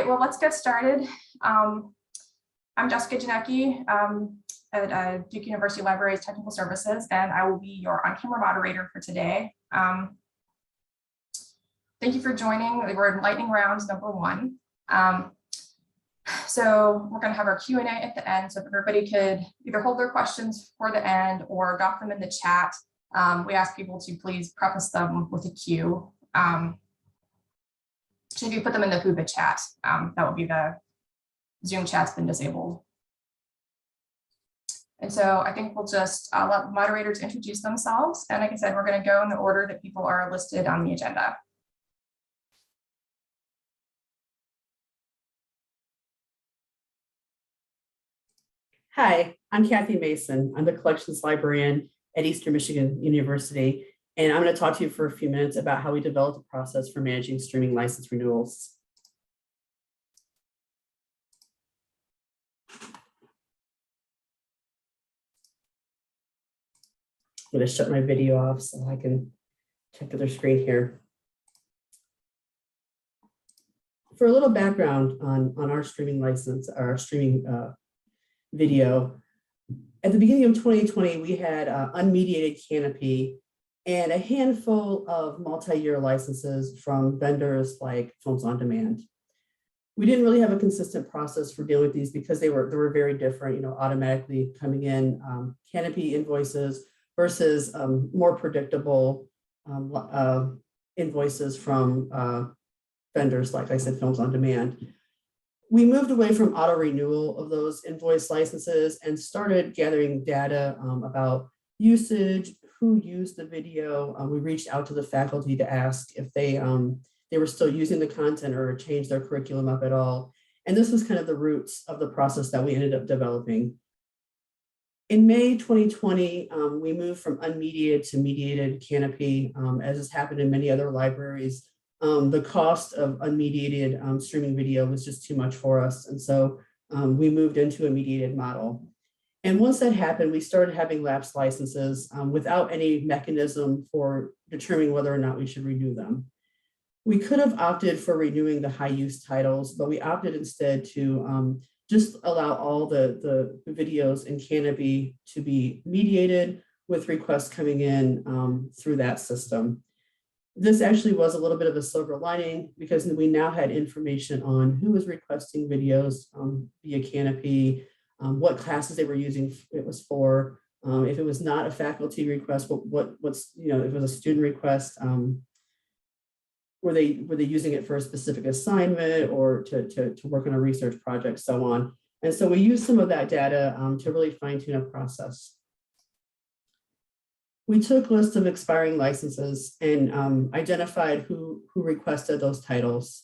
right, well, let's get started. I'm Jessica Janecki at Duke University Libraries Technical Services, and I will be your on-camera moderator for today. Thank you for joining. We're in lightning round number 1. So we're going to have our Q&A at the end, so if everybody could either hold their questions for the end or drop them in the chat. We ask people to please preface them with a Q. So if you put them in the Whoba chat, that would be the Zoom chat's been disabled. And so I think we'll just let moderators introduce themselves. And like I said, we're going to go in the order that people are listed on the agenda. Hi, I'm Kathy Mason. I'm the collections librarian at Eastern Michigan University, and I'm going to talk to you for a few minutes about how we developed a process for managing streaming license renewals. I'm going to shut my video off so I can check the other screen here. For a little background on our streaming license, our streaming video, at the beginning of 2020, we had unmediated canopy and a handful of multi-year licenses from vendors like Films on Demand. We didn't really have a consistent process for dealing with these because they were very different, automatically coming in canopy invoices versus more predictable invoices from vendors, like I said, Films on Demand. We moved away from auto renewal of those invoice licenses and started gathering data about usage, who used the video. We reached out to the faculty to ask if they were still using the content or changed their curriculum up at all. And this was kind of the roots of the process that we ended up developing. In May 2020, we moved from unmediated to mediated canopy, as has happened in many other libraries. The cost of unmediated streaming video was just too much for us. And so we moved into a mediated model. And once that happened, we started having lapsed licenses without any mechanism for determining whether or not we should renew them. We could have opted for renewing the high use titles, but we opted instead to just allow all the videos in Canopy to be mediated with requests coming in through that system. This actually was a little bit of a silver lining because we now had information on who was requesting videos via Canopy, what classes they were using it was for. If it was not a faculty request, what's if it was a student request, were they using it for a specific assignment or to work on a research project, so on. And so we used some of that data to really fine tune a process. We took lists of expiring licenses and identified who requested those titles.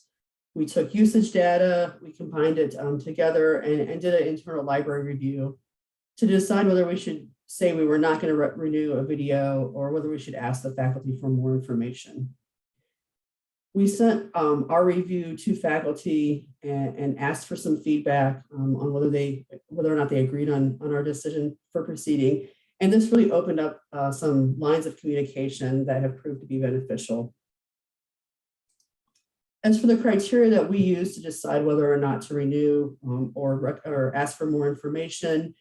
We took usage data, we combined it together and did an internal library review to decide whether we should say we were not going to renew a video or whether we should ask the faculty for more information. We sent our review to faculty and asked for some feedback on whether or not they agreed on our decision for proceeding. And this really opened up some lines of communication that have proved to be beneficial. As for the criteria that we use to decide whether or not to renew or ask for more information,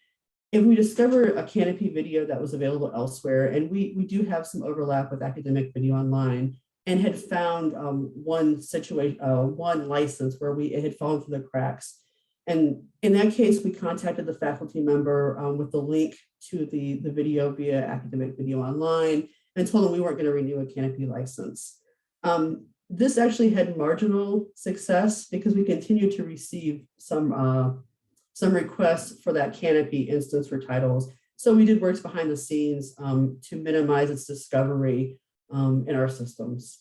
if we discover a Canopy video that was available elsewhere, and we do have some overlap with academic video online, and had found one license where it had fallen through the cracks. And in that case, we contacted the faculty member with the link to the video via academic video online and told them we weren't going to renew a Canopy license. This actually had marginal success because we continued to receive some requests for that Canopy instance for titles. So we did works behind the scenes to minimize its discovery in our systems.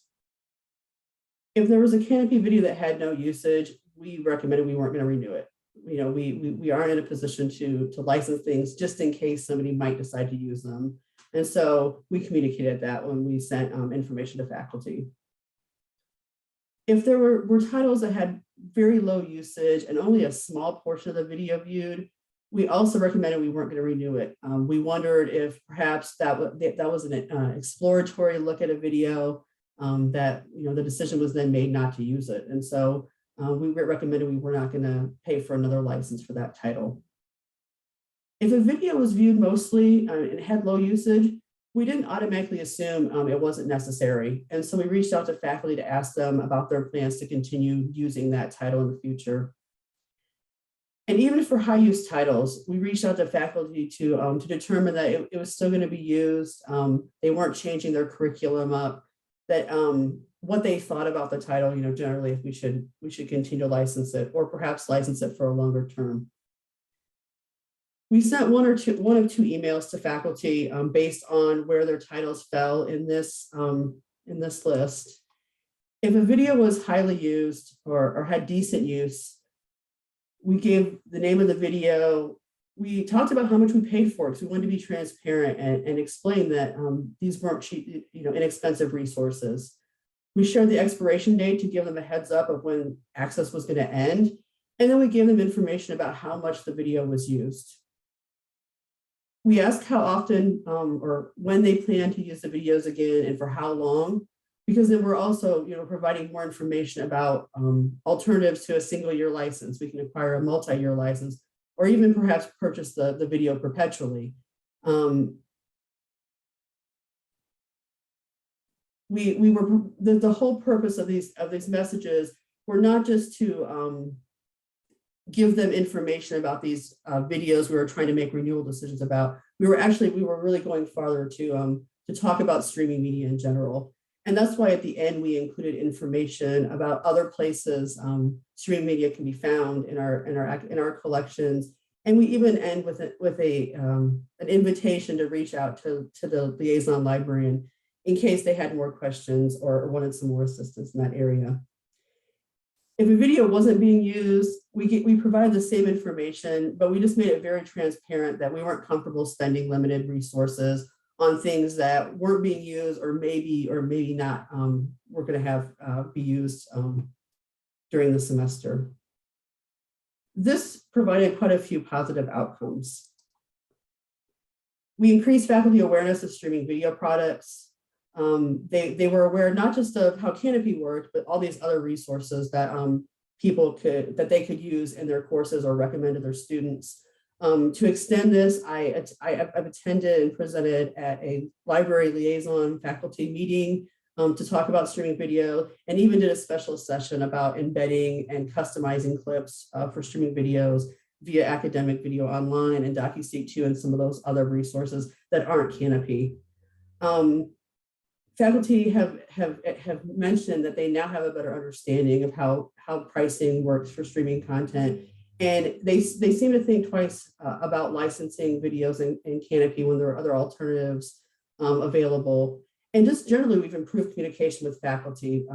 If there was a Canopy video that had no usage, we recommended we weren't going to renew it. We aren't in a position to license things just in case somebody might decide to use them. And so we communicated that when we sent information to faculty. If there were titles that had very low usage and only a small portion of the video viewed, we also recommended we weren't going to renew it. We wondered if perhaps that was an exploratory look at a video that the decision was then made not to use it. And so we recommended we were not going to pay for another license for that title. If a video was viewed mostly and had low usage, we didn't automatically assume it wasn't necessary. And so we reached out to faculty to ask them about their plans to continue using that title in the future. And even for high use titles, we reached out to faculty to determine that it was still going to be used. They weren't changing their curriculum up, that what they thought about the title, generally if we should continue to license it or perhaps license it for a longer term. We sent one of two emails to faculty based on where their titles fell in this list. If a video was highly used or had decent use, we gave the name of the video. We talked about how much we paid for it because we wanted to be transparent and explain that these weren't cheap, inexpensive resources. We shared the expiration date to give them a heads up of when access was going to end. And then we gave them information about how much the video was used. We asked how often or when they plan to use the videos again and for how long, because then we're also providing more information about alternatives to a single year license. We can acquire a multi-year license or even perhaps purchase the video perpetually. The whole purpose of these messages were not just to give them information about these videos we were trying to make renewal decisions about. We were really going farther to talk about streaming media in general. And that's why at the end, we included information about other places streaming media can be found in our collections. And we even end with an invitation to reach out to the liaison librarian in case they had more questions or wanted some more assistance in that area. If a video wasn't being used, we provided the same information, but we just made it very transparent that we weren't comfortable spending limited resources on things that weren't being used or maybe not were going to have be used during the semester. This provided quite a few positive outcomes. We increased faculty awareness of streaming video products. They were aware not just of how Canopy worked, but all these other resources that they could use in their courses or recommend to their students. To extend this, I've attended and presented at a library liaison faculty meeting to talk about streaming video, and even did a special session about embedding and customizing clips for streaming videos via Academic Video Online and DocuSeek2 and some of those other resources that aren't Canopy. Faculty have mentioned that they now have a better understanding of how pricing works for streaming content. And they seem to think twice about licensing videos in Canopy when there are other alternatives available. And just generally, we've improved communication with faculty.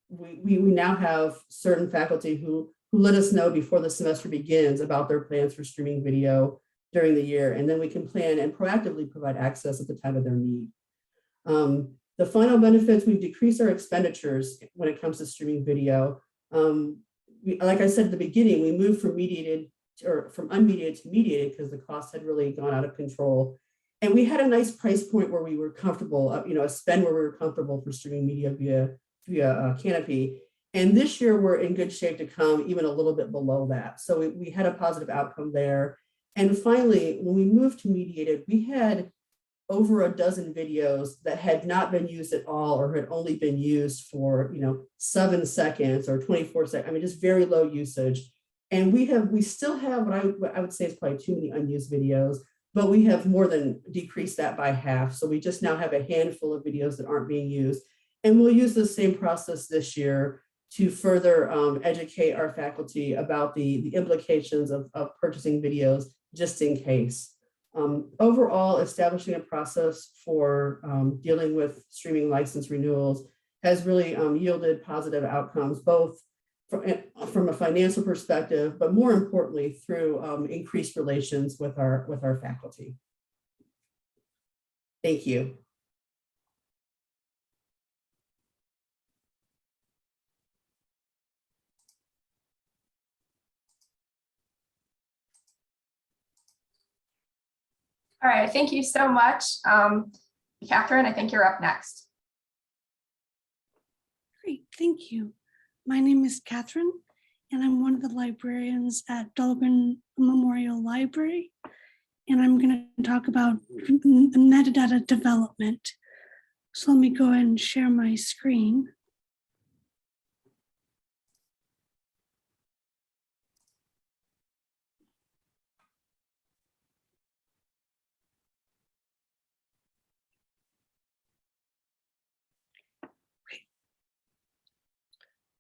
We now have certain faculty who let us know before the semester begins about their plans for streaming video during the year. And then we can plan and proactively provide access at the time of their need. The final benefits, we've decreased our expenditures when it comes to streaming video. Like I said at the beginning, we moved from unmediated to mediated because the costs had really gone out of control. And we had a nice price point where we were comfortable, a spend where we were comfortable for streaming media via Canopy. And this year we're in good shape to come even a little bit below that. So we had a positive outcome there. And finally, when we moved to mediated, we had over a dozen videos that had not been used at all or had only been used for 7 seconds or 24 seconds. I mean, just very low usage. And we still have what I would say is probably too many unused videos, but we have more than decreased that by half. So we just now have a handful of videos that aren't being used. And we'll use the same process this year to further educate our faculty about the implications of purchasing videos just in case. Overall, establishing a process for dealing with streaming license renewals has really yielded positive outcomes, both from a financial perspective, but more importantly, through increased relations with our faculty. Thank you. All right, thank you so much. Katherine, I think you're up next. Great, thank you. My name is Katherine, and I'm one of the librarians at Dahlgren Memorial Library, and I'm going to talk about metadata development. So let me go ahead and share my screen.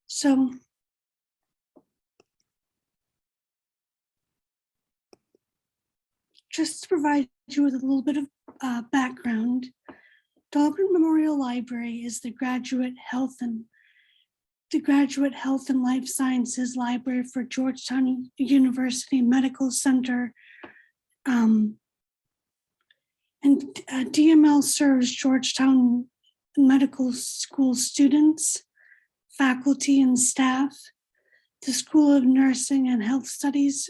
So just to provide you with a little bit of background, Dahlgren Memorial Library is the graduate health and life sciences library for Georgetown University Medical Center. And DML serves Georgetown Medical School students, faculty and staff, the School of Nursing and Health Studies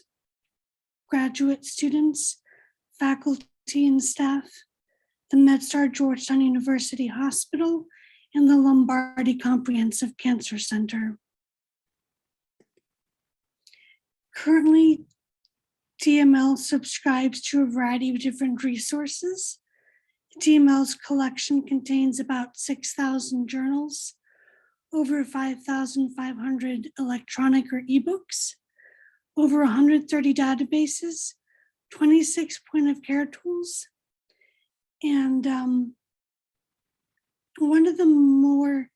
graduate students, faculty and staff, the MedStar Georgetown University Hospital, and the Lombardi Comprehensive Cancer Center. Currently, DML subscribes to a variety of different resources. DML's collection contains about 6,000 journals, over 5,500 electronic or eBooks, over 130 databases, 26 point-of-care tools, and one of the more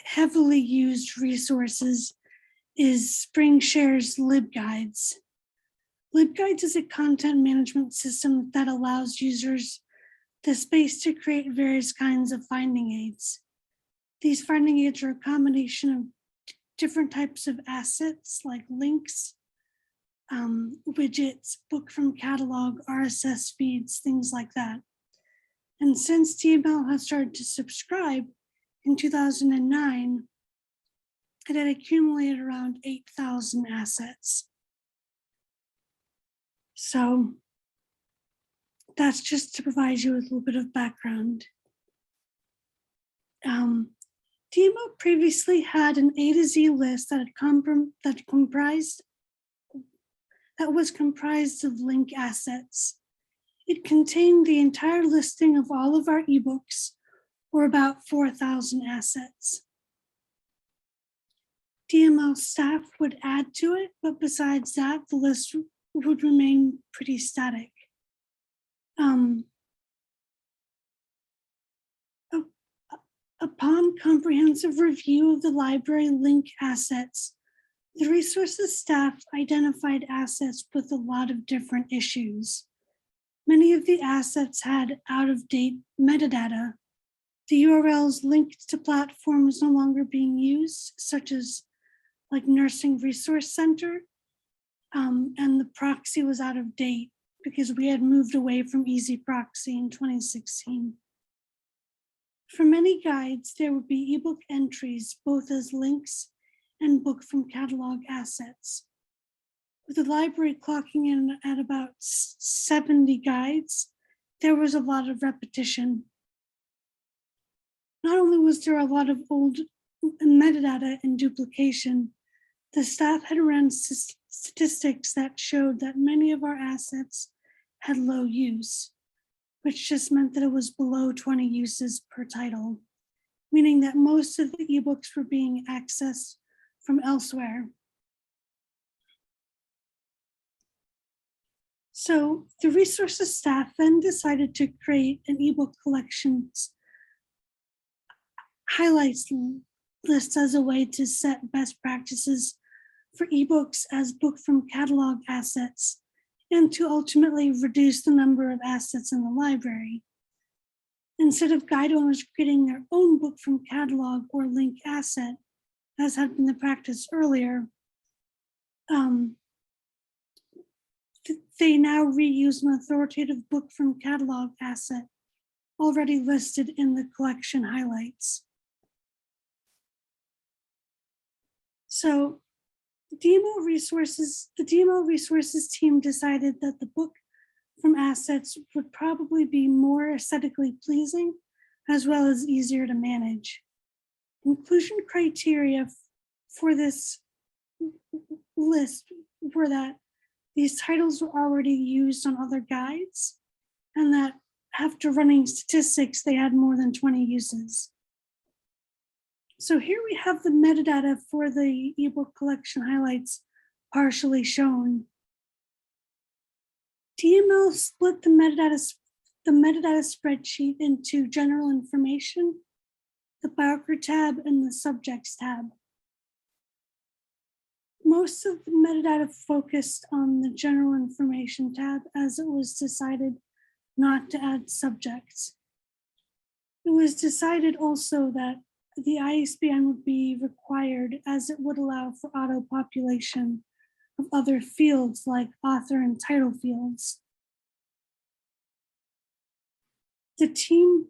heavily used resources is SpringShare's LibGuides. LibGuides is a content management system that allows users the space to create various kinds of finding aids. These finding aids are a combination of different types of assets like links, widgets, book from catalog, RSS feeds, things like that. And since DML has started to subscribe in 2009, it had accumulated around 8,000 assets. So that's just to provide you with a little bit of background. DML previously had an A to Z list that was comprised of link assets. It contained the entire listing of all of our eBooks, or about 4,000 assets. DML staff would add to it, but besides that, the list would remain pretty static. Upon comprehensive review of the library link assets, the resources staff identified assets with a lot of different issues. Many of the assets had out-of-date metadata. The URLs linked to platforms no longer being used, such as like Nursing Resource Center, and the proxy was out of date because we had moved away from Easy Proxy in 2016. For many guides, there would be ebook entries, both as links and book from catalog assets. With the library clocking in at about 70 guides, there was a lot of repetition. Not only was there a lot of old metadata and duplication, the staff had run statistics that showed that many of our assets had low use, which just meant that it was below 20 uses per title, meaning that most of the ebooks were being accessed from elsewhere. So the resources staff then decided to create an ebook collections highlights list as a way to set best practices for ebooks as book from catalog assets and to ultimately reduce the number of assets in the library. Instead of guide owners creating their own book from catalog or link asset, as had been the practice earlier, they now reuse an authoritative book from catalog asset already listed in the collection highlights. So the DML Resources team decided that the book from assets would probably be more aesthetically pleasing as well as easier to manage. Inclusion criteria for this list were that these titles were already used on other guides, and that after running statistics, they had more than 20 uses. So here we have the metadata for the ebook collection highlights partially shown. DML split the metadata spreadsheet into general information, the biographer tab, and the subjects tab. Most of the metadata focused on the general information tab, as it was decided not to add subjects. It was decided also that the ISBN would be required, as it would allow for auto-population of other fields like author and title fields. The team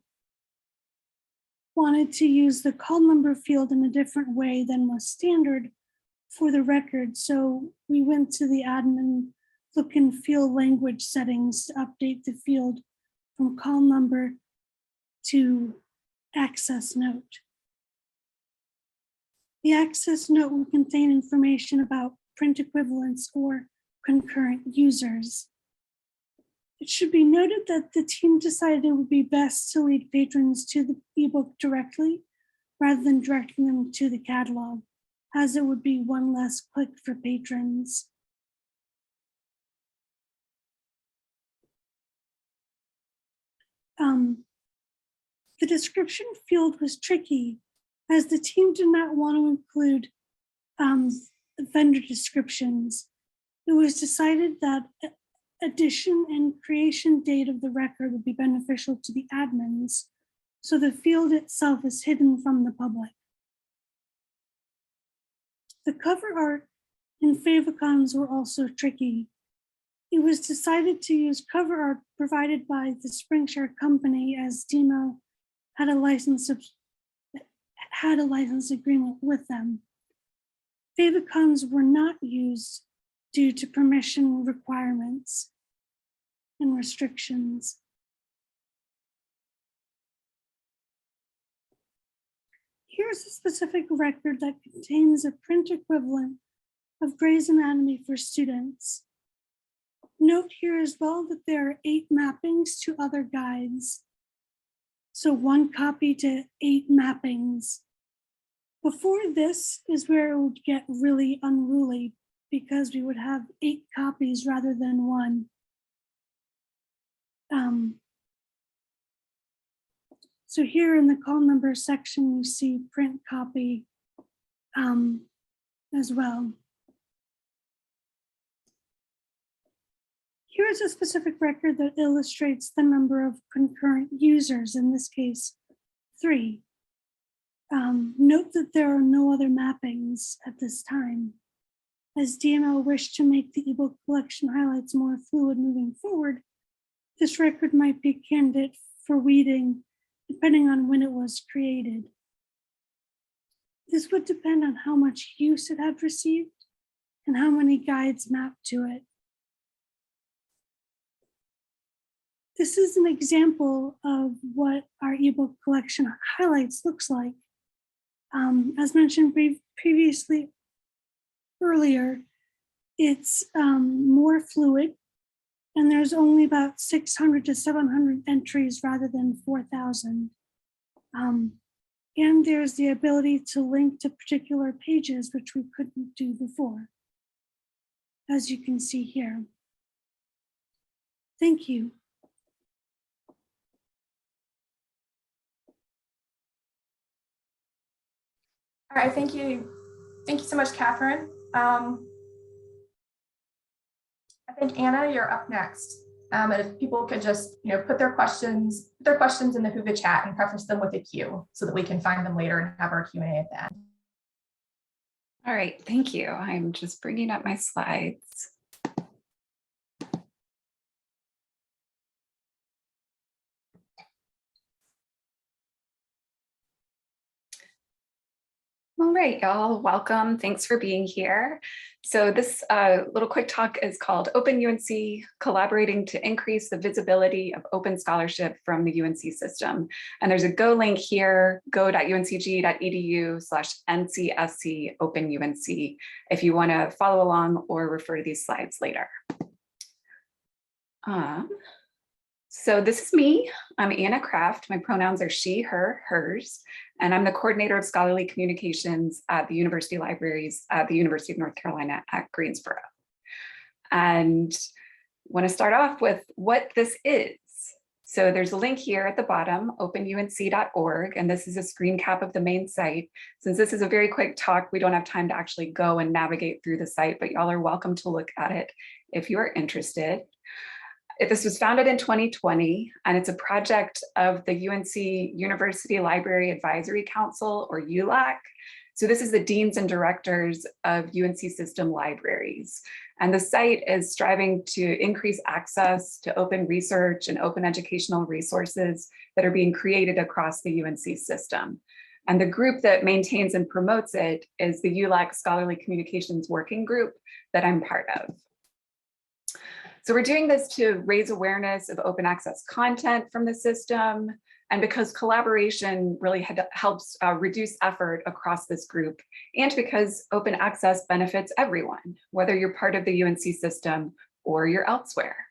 wanted to use the call number field in a different way than was standard for the record, so we went to the admin look and feel language settings to update the field from call number to access note. The access note will contain information about print equivalents or concurrent users. It should be noted that the team decided it would be best to lead patrons to the ebook directly rather than directing them to the catalog, as it would be one less click for patrons. The description field was tricky, as the team did not want to include vendor descriptions. It was decided that addition and creation date of the record would be beneficial to the admins, so the field itself is hidden from the public. The cover art and favicons were also tricky. It was decided to use cover art provided by the Springshare company, as DML had a license agreement with them. Favicons were not used due to permission requirements and restrictions. Here's a specific record that contains a print equivalent of Gray's Anatomy for students. Note here as well that there are 8 mappings to other guides. So 1 copy to 8 mappings. Before this is where it would get really unruly, because we would have 8 copies rather than 1. So here in the call number section, you see print copy as well. Here's a specific record that illustrates the number of concurrent users, in this case, 3. Note that there are no other mappings at this time. As DML wished to make the ebook collection highlights more fluid moving forward, this record might be a candidate for weeding, depending on when it was created. This would depend on how much use it had received and how many guides mapped to it. This is an example of what our ebook collection highlights looks like. As mentioned previously earlier, it's more fluid, and there's only about 600 to 700 entries rather than 4,000. And there's the ability to link to particular pages, which we couldn't do before, as you can see here. Thank you. All right, thank you. Thank you so much, Katherine. I think Anna, you're up next. And if people could just, put their questions in the Whova chat and preface them with a Q so that we can find them later and have our Q&A at the end. All right, thank you. I'm just bringing up my slides. All right, y'all, welcome. Thanks for being here. So this little quick talk is called OpenUNC, Collaborating to Increase the Visibility of Open Scholarship from the UNC System. And there's a go link here, go.uncg.edu/NCSC OpenUNC, if you want to follow along or refer to these slides later. So this is me. I'm Anna Kraft. My pronouns are she, her, hers, and I'm the coordinator of scholarly communications at the University Libraries at the University of North Carolina at Greensboro. And I want to start off with what this is. So there's a link here at the bottom, openunc.org, and this is a screen cap of the main site. Since this is a very quick talk, we don't have time to actually go and navigate through the site, but y'all are welcome to look at it if you are interested. This was founded in 2020, and it's a project of the UNC University Library Advisory Council, or ULAC. So this is the deans and directors of UNC system libraries. And the site is striving to increase access to open research and open educational resources that are being created across the UNC system. And the group that maintains and promotes it is the ULAC Scholarly Communications Working Group that I'm part of. So we're doing this to raise awareness of open access content from the system, and because collaboration really helps reduce effort across this group, and because open access benefits everyone, whether you're part of the UNC system or you're elsewhere.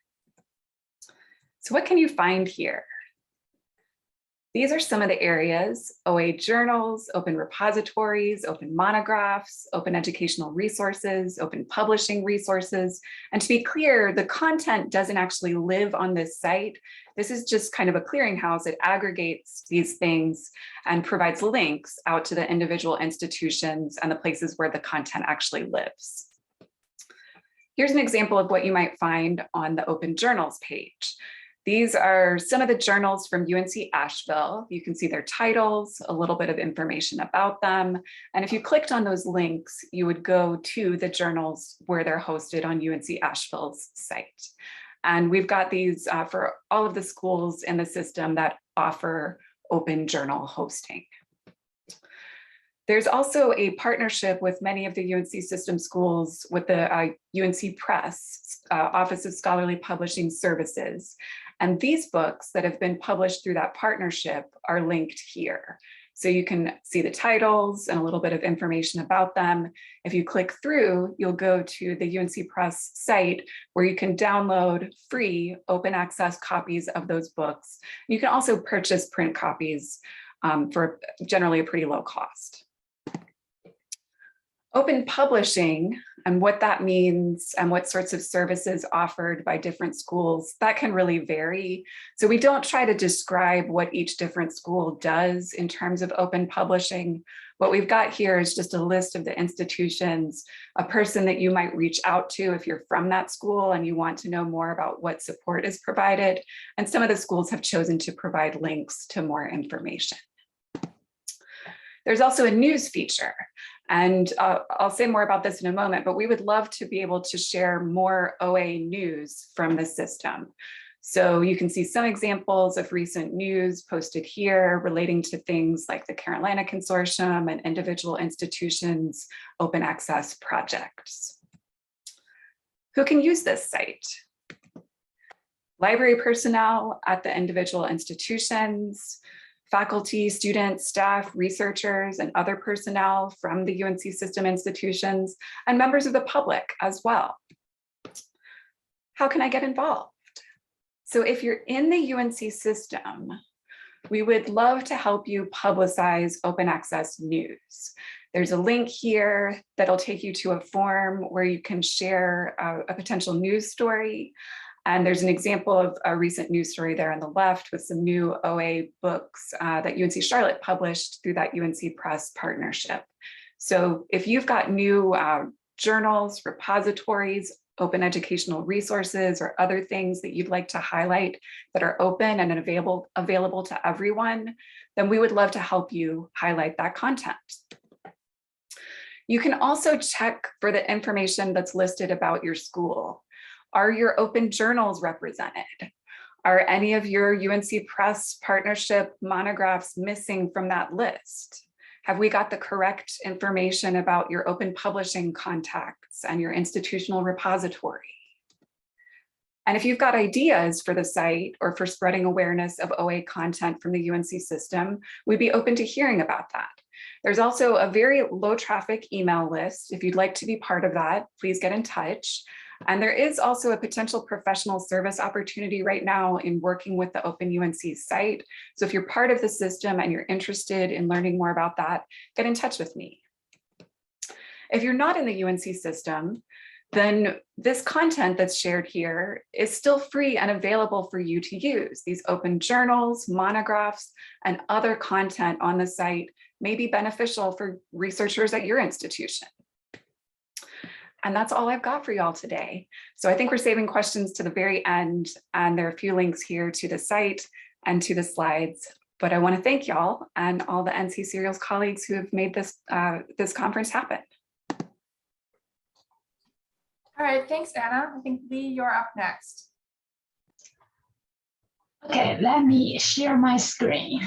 So what can you find here? These are some of the areas: OA journals, open repositories, open monographs, open educational resources, open publishing resources. And to be clear, the content doesn't actually live on this site. This is just kind of a clearinghouse. It aggregates these things and provides links out to the individual institutions and the places where the content actually lives. Here's an example of what you might find on the Open Journals page. These are some of the journals from UNC Asheville. You can see their titles, a little bit of information about them. And if you clicked on those links, you would go to the journals where they're hosted on UNC Asheville's site. And we've got these for all of the schools in the system that offer open journal hosting. There's also a partnership with many of the UNC system schools with the UNC Press, Office of Scholarly Publishing Services. And these books that have been published through that partnership are linked here. So you can see the titles and a little bit of information about them. If you click through, you'll go to the UNC Press site where you can download free open access copies of those books. You can also purchase print copies for generally a pretty low cost. Open publishing and what that means and what sorts of services offered by different schools, that can really vary. So we don't try to describe what each different school does in terms of open publishing. What we've got here is just a list of the institutions, a person that you might reach out to if you're from that school and you want to know more about what support is provided. And some of the schools have chosen to provide links to more information. There's also a news feature. And I'll say more about this in a moment, but we would love to be able to share more OA news from the system. So you can see some examples of recent news posted here relating to things like the Carolina Consortium and individual institutions' open access projects. Who can use this site? Library personnel at the individual institutions, faculty, students, staff, researchers, and other personnel from the UNC system institutions, and members of the public as well. How can I get involved? So if you're in the UNC system, we would love to help you publicize open access news. There's a link here that'll take you to a form where you can share a potential news story. And there's an example of a recent news story there on the left with some new OA books that UNC Charlotte published through that UNC Press partnership. So if you've got new journals, repositories, open educational resources, or other things that you'd like to highlight that are open and available to everyone, then we would love to help you highlight that content. You can also check for the information that's listed about your school. Are your open journals represented? Are any of your UNC Press partnership monographs missing from that list? Have we got the correct information about your open publishing contacts and your institutional repository? And if you've got ideas for the site or for spreading awareness of OA content from the UNC system, we'd be open to hearing about that. There's also a very low traffic email list. If you'd like to be part of that, please get in touch. And there is also a potential professional service opportunity right now in working with the OpenUNC site. So if you're part of the system and you're interested in learning more about that, get in touch with me. If you're not in the UNC system, then this content that's shared here is still free and available for you to use. These open journals, monographs, and other content on the site may be beneficial for researchers at your institution. And that's all I've got for y'all today. So I think we're saving questions to the very end, and there are a few links here to the site and to the slides. But I want to thank y'all and all the NC Serials colleagues who have made this, this conference happen. All right, thanks, Anna. I think Lee, you're up next. Okay, let me share my screen.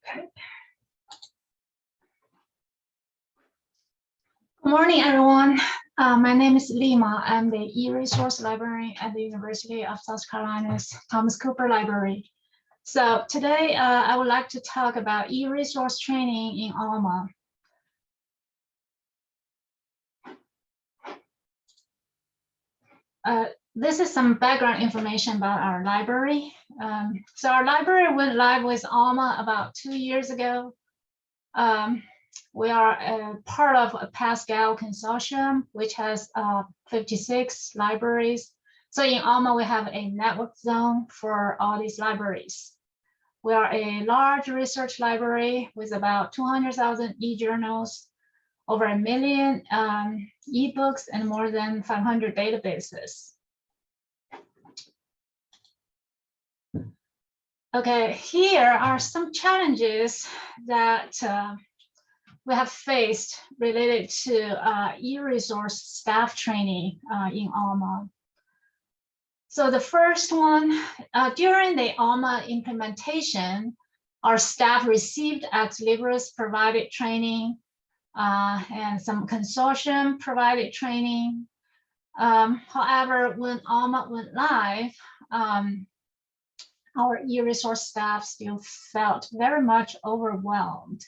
Okay. Good morning, everyone. My name is Lima. I'm the e-resource librarian at the University of South Carolina's Thomas Cooper Library. So today, I would like to talk about e-resource training in Alma. This is some background information about our library. So our library went live with Alma about 2 years ago. We are a part of a Pascal consortium, which has 56 libraries. So in Alma, we have a network zone for all these libraries. We are a large research library with about 200,000 e-journals, over 1 million eBooks, and more than 500 databases. Okay, here are some challenges that we have faced related to e-resource staff training in Alma. So the first one, during the Alma implementation, our staff received Ex Libris provided training and some consortium provided training. However, when Alma went live, our e-resource staff still felt very much overwhelmed.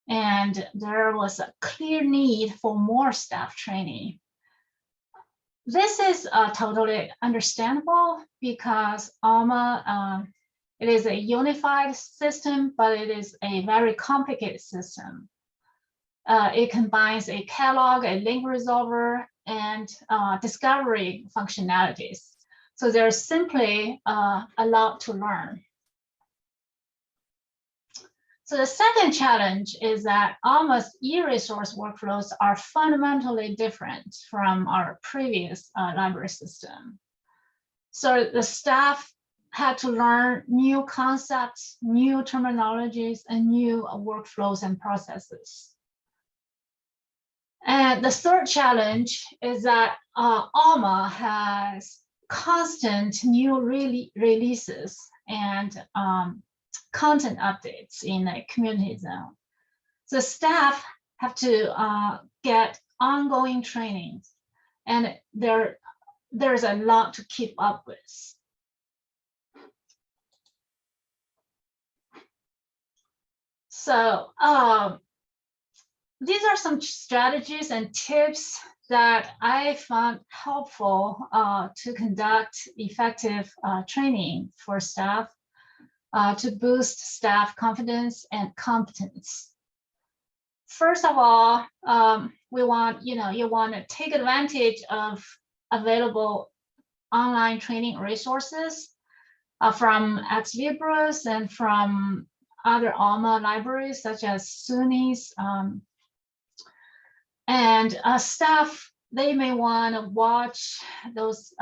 And there was a clear need for more staff training. This is totally understandable because Alma, it is a unified system, but it is a very complicated system. It combines a catalog, a link resolver, and discovery functionalities. So there's simply a lot to learn. So the second challenge is that Alma's e-resource workflows are fundamentally different from our previous library system. So the staff had to learn new concepts, new terminologies, and new workflows and processes. And the third challenge is that Alma has constant new releases and content updates in a community zone. So staff have to get ongoing trainings, and there's a lot to keep up with. So these are some strategies and tips that I found helpful to conduct effective training for staff to boost staff confidence and competence. First of all, you want to take advantage of available online training resources from Ex Libris and from other Alma libraries such as SUNY's. And staff, they may want to watch those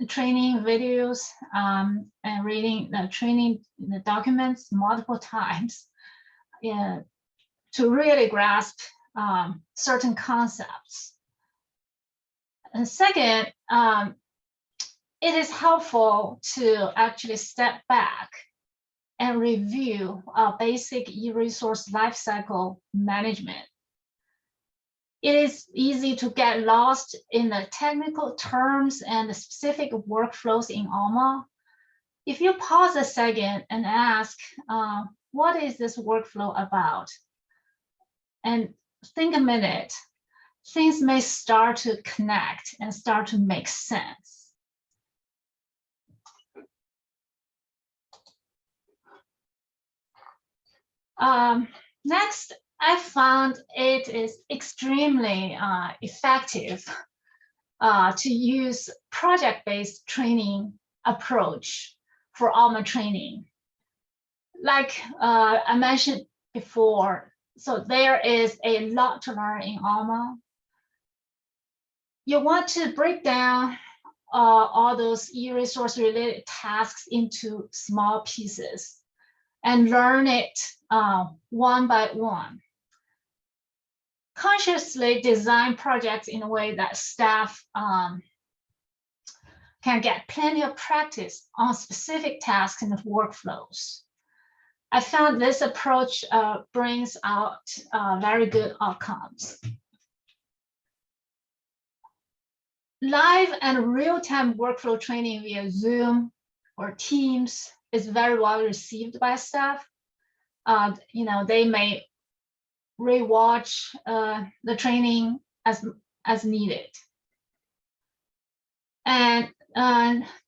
training videos and reading the training documents multiple times to really grasp certain concepts. And second, it is helpful to actually step back and review basic e-resource lifecycle management. It is easy to get lost in the technical terms and the specific workflows in Alma. If you pause a second and ask, what is this workflow about? And think a minute, things may start to connect and start to make sense. Next, I found it is extremely effective to use project-based training approach for Alma training. Like I mentioned before, so there is a lot to learn in Alma. You want to break down all those e-resource related tasks into small pieces and learn it one by one. Consciously design projects in a way that staff can get plenty of practice on specific tasks and workflows. I found this approach brings out very good outcomes. Live and real-time workflow training via Zoom or Teams is very well received by staff. They may rewatch the training as needed. And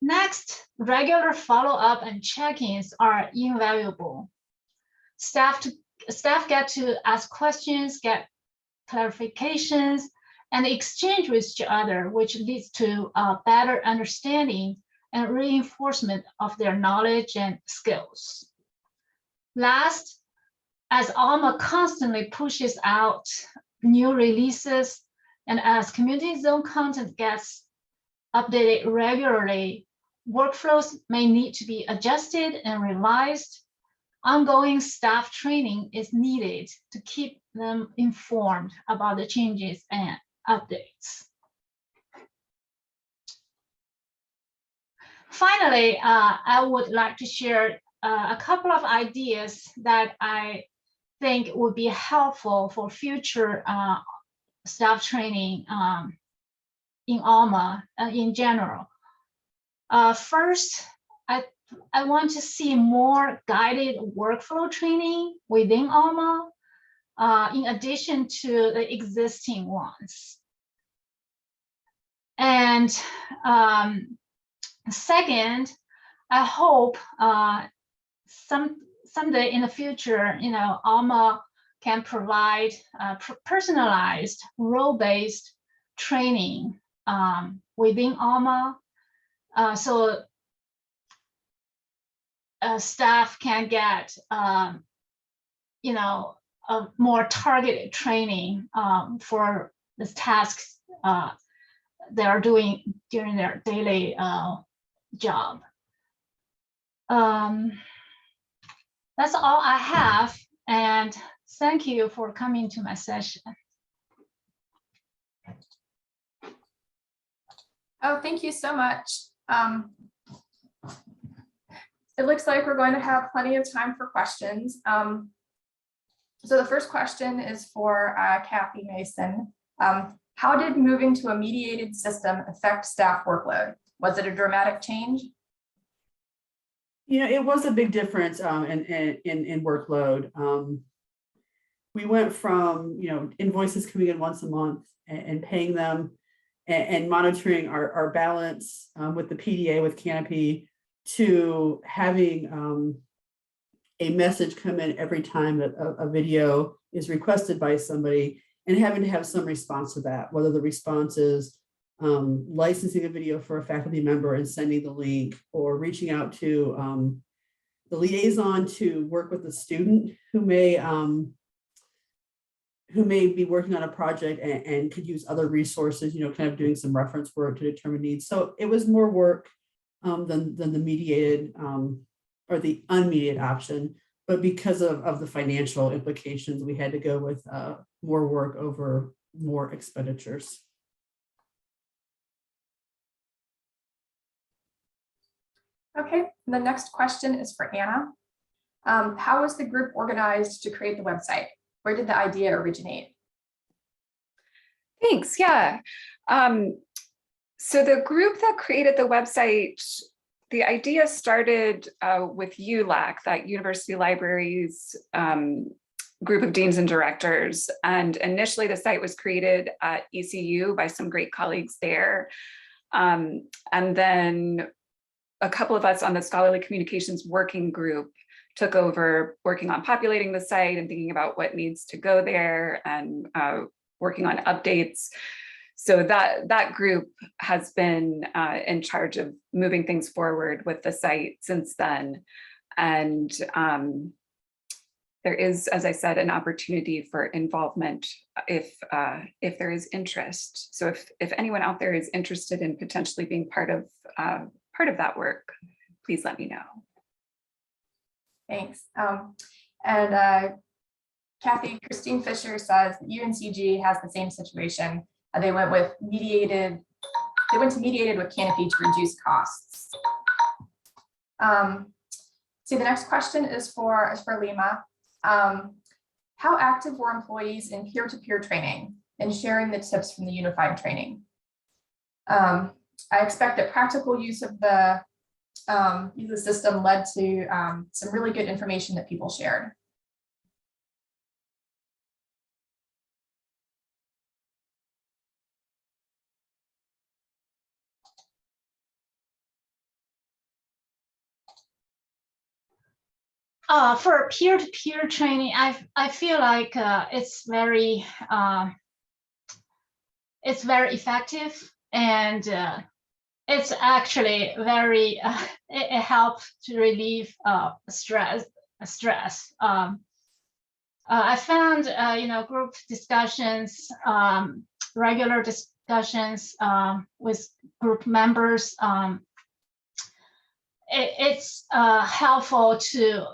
next, regular follow-up and check-ins are invaluable. Staff get to ask questions, get clarifications, and exchange with each other, which leads to a better understanding and reinforcement of their knowledge and skills. Last, as Alma constantly pushes out new releases and as community zone content gets updated regularly, workflows may need to be adjusted and revised. Ongoing staff training is needed to keep them informed about the changes and updates. Finally, I would like to share a couple of ideas that I think would be helpful for future staff training in Alma in general. First, I want to see more guided workflow training within Alma, in addition to the existing ones. And second, I hope someday in the future, Alma can provide personalized role-based training within Alma, so staff can get, a more targeted training for the tasks they are doing during their daily job. That's all I have, and thank you for coming to my session. Oh, thank you so much. It looks like we're going to have plenty of time for questions. So the first question is for Kathy Mason. How did moving to a mediated system affect staff workload? Was it a dramatic change? It was a big difference in workload. We went from invoices coming in once a month and paying them and monitoring our balance with the PDA with Canopy, to having a message come in every time that a video is requested by somebody, and having to have some response to that, whether the response is licensing a video for a faculty member and sending the link, or reaching out to the liaison to work with the student who may be working on a project and could use other resources, kind of doing some reference work to determine needs. So it was more work than the mediated or the unmediated option. but because of the financial implications, we had to go with more work over more expenditures. Okay, the next question is for Anna. How was the group organized to create the website? Where did the idea originate? Thanks, yeah. So the group that created the website, the idea started with ULAC, that University Libraries group of deans and directors. And initially the site was created at ECU by some great colleagues there. And then a couple of us on the Scholarly Communications Working Group took over working on populating the site and thinking about what needs to go there and working on updates. So that group has been in charge of moving things forward with the site since then. And there is, as I said, an opportunity for involvement if there is interest. So if anyone out there is interested in potentially being part of that work, please let me know. Thanks. Kathy, Christine Fisher says that UNCG has the same situation. They went to mediated with Canopy to reduce costs. See, the next question is for Lima. How active were employees in peer-to-peer training and sharing the tips from the unified training? I expect that practical use of the system led to some really good information that people shared. For peer-to-peer training, I feel like it's very effective, and it's actually very it helps to relieve stress. I found group discussions, regular discussions with group members. It's helpful to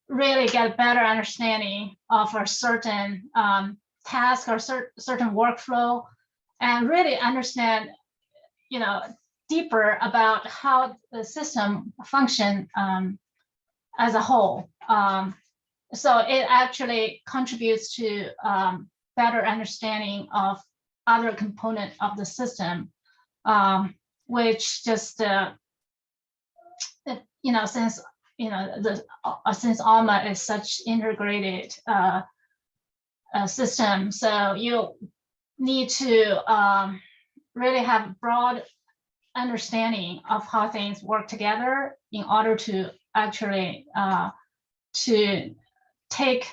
really get a better understanding of a certain task or certain workflow, and really understand, deeper about how the system function as a whole. So it actually contributes to better understanding of other component of the system, which just since Alma is such integrated system, so you need to really have broad understanding of how things work together in order to actually to take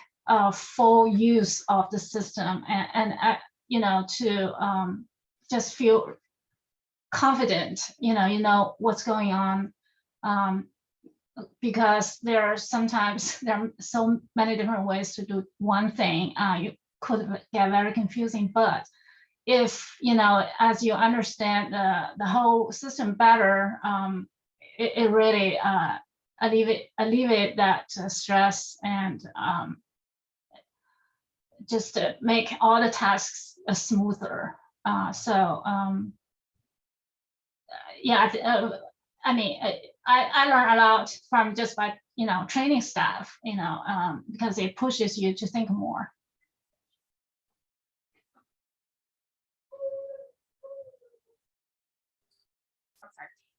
full use of the system and to just feel confident, what's going on, because there are so many different ways to do one thing. You could get very confusing, but if as you understand the whole system better, it really alleviate that stress, and just to make all the tasks smoother. I learn a lot from just by training staff, because it pushes you to think more.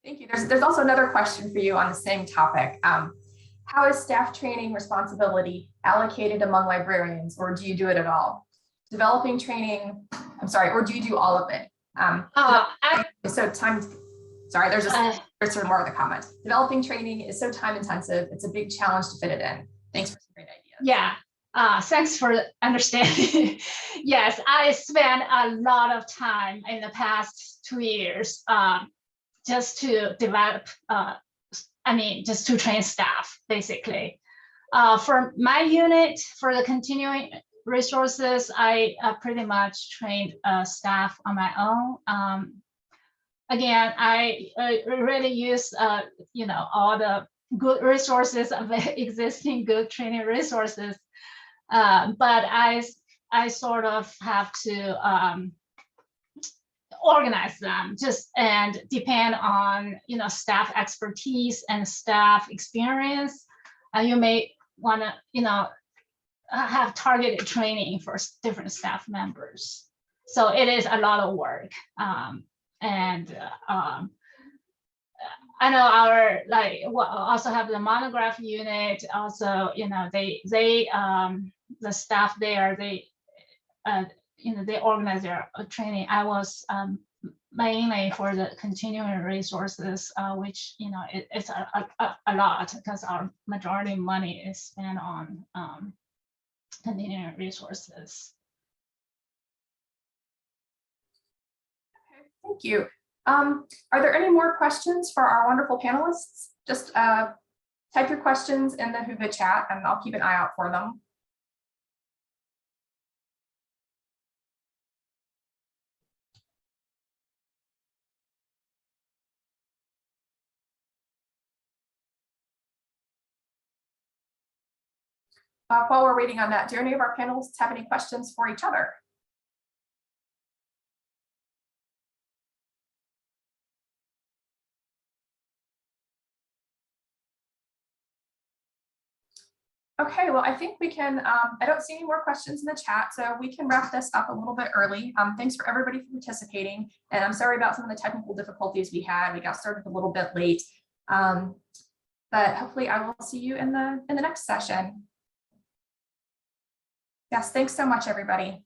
Thank you. There's also another question for you on the same topic. How is staff training responsibility allocated among librarians, or do you do it at all? Developing training, or do you do all of it? There's sort of more of the comment. Developing training is so time intensive. It's a big challenge to fit it in. Thanks for some great ideas. Yeah. Thanks for understanding. Yes, I spent a lot of time in the past 2 years just to develop, just to train staff, basically. For my unit, for the continuing resources, I pretty much trained staff on my own. Again, I really use all the good resources of existing good training resources. But I sort of have to organize them and depend on staff expertise and staff experience. You may want to have targeted training for different staff members. So it is a lot of work. I know our also have the monograph unit. Also, the staff there, they organize their training. I was mainly for the continuing resources, which it's a lot because our majority of money is spent on continuing resources. Okay, thank you. Are there any more questions for our wonderful panelists? Just type your questions in the Whova chat and I'll keep an eye out for them. While we're waiting on that, do any of our panelists have any questions for each other? Okay, well, I think we can, I don't see any more questions in the chat, so we can wrap this up a little bit early. Thanks for everybody for participating. And I'm sorry about some of the technical difficulties we had. We got started a little bit late, but hopefully I will see you in the next session. Yes, thanks so much, everybody.